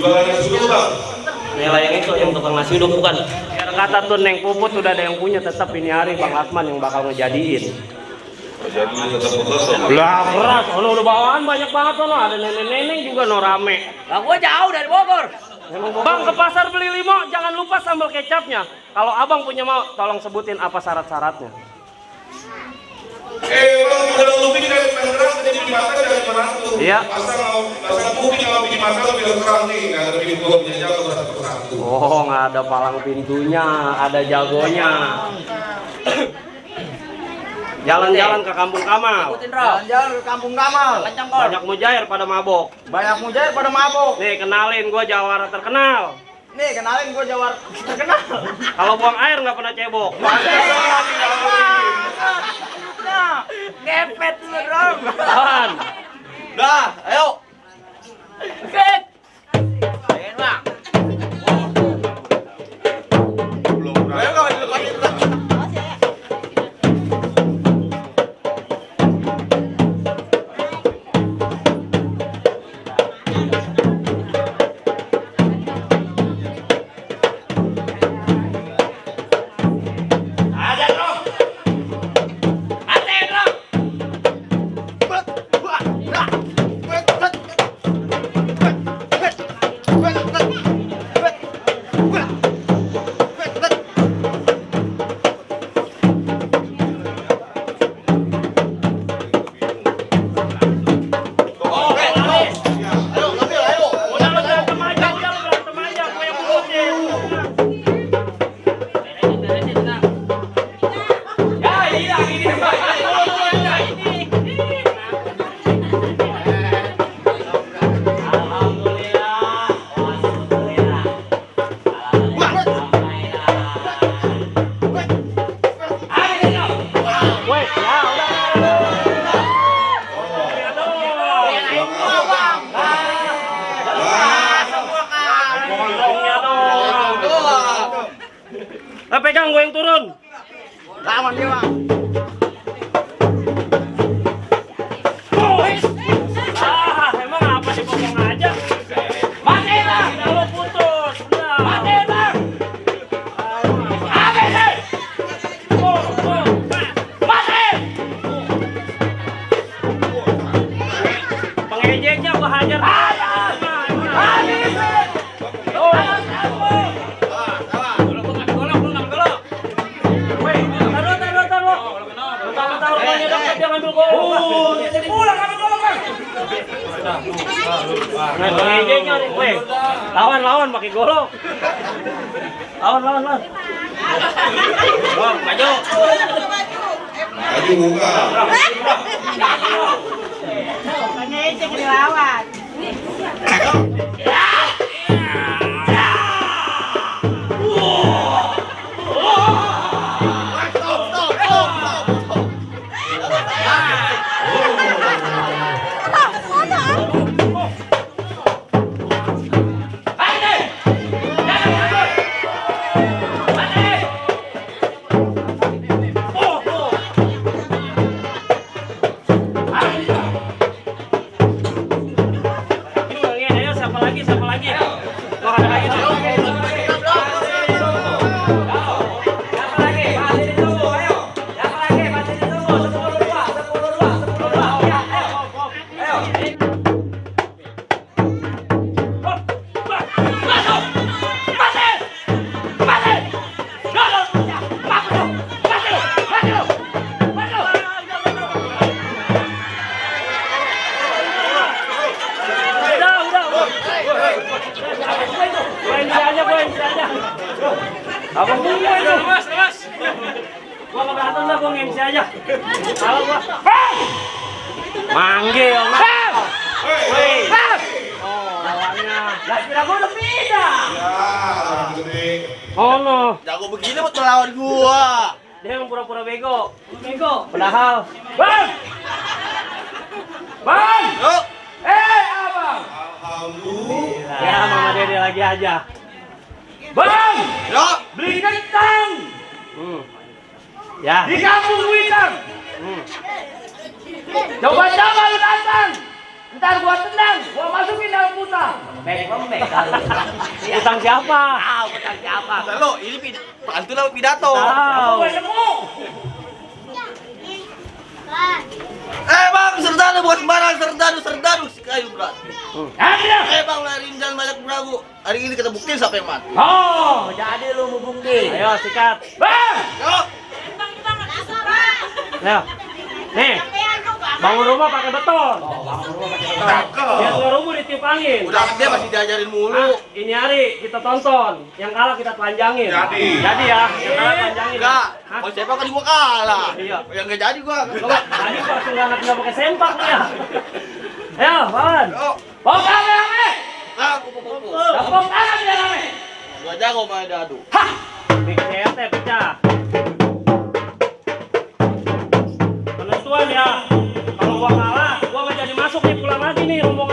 Jualan nasi uduk bang? Nela yang itu, yang tukang nasi uduk bukan. Biar kata tuh Neng Puput udah ada yang punya, tetap ini hari Bang Lasman yang bakal ngejadiin. Jadi tetap kosong. Lah keras, udah bawaan banyak banget sono, ada nenek-nenek juga no rame. Lah gua jauh dari Bogor. Bang ke pasar beli limo, jangan lupa sambal kecapnya. Kalau abang punya mau, tolong sebutin apa syarat-syaratnya. Bang, udah lebih dari Tangerang jadi dimasak dari Manado. Iya. Pasang kuping kalau bikin masak lebih terang nih, nggak ada pintu gua punya jago satu persatu. Oh, nggak ada palang pintunya, ada jagonya. Jalan-jalan ke Kampung Kamal. Jalan-jalan ke Kampung Kamal. Banyak mujair pada mabok. Banyak mujair pada mabok. Nih kenalin, gua jawara terkenal. Nih kenalin gua jawar terkenal. Kalau buang air nggak pernah cebok. Ngepet lu dong. Tahan. Dah, ayo. Ngepet. Enak. Ayo kau dilepasin. Pegang gue yang turun. Lawan dia, Bang. Emang apa dipotong aja? Matiin lah, kalau putus. Matiin bang. Habis deh. Matiin. Pengejeknya gua hajar. Habis. Lawan pakai golok. Lawan. Wah, maju. Maju buka. Ngecek dilawan. Abang tunggu itu. Lemas. Gua nggak berantem dah, gua nge-MC aja. Kalau gua, bang! Manggil, bang! Woi! Oh, lawannya. Lah kira gua udah pindah. Ya, gede. Oh no. Jago begini buat melawan gua. Dia yang pura-pura bego. Padahal. Bang! Bang! Yuk. Abang! Alhamdulillah. Ya, Mama Dede lagi aja. Bang! Yuk. Beli kentang! Ya. Di kampung Witang! Coba lu datang! Ntar gua tendang, gua masukin dalam putang. Pembek kali. Utang siapa? Ah, utang siapa? Lo, ini pantun apa pidato? Tahu. Bang, serdadu buat sembarang, serdadu kayu berat. Bang, lari jangan banyak beragu. Hari ini kita buktiin siapa yang mati. Oh, jadi lu mau bukti. Ayo sikat. Bang! Yo, Ayo. Nih, bangun rumah pakai beton. Biar keluar rumah ditiup angin. udah dia masih diajarin mulu. Ini hari kita tonton. Yang kalah kita telanjangin. Jadi ya, yang kalah telanjangin. Enggak, Hah? mau sepak kan gua kalah. Iya. Yang enggak jadi gua. Tadi gua langsung nggak pakai sempak nih ya. Ayo, Bawan. Yo, Bawa rame. kupu-kupu. Tepuk tangan dia rame. Gua jago main dadu. Hah! Big CRT pecah. Penentuan ya. Kalau gua kalah, gua nggak jadi masuk nih, pulang lagi nih rombongan.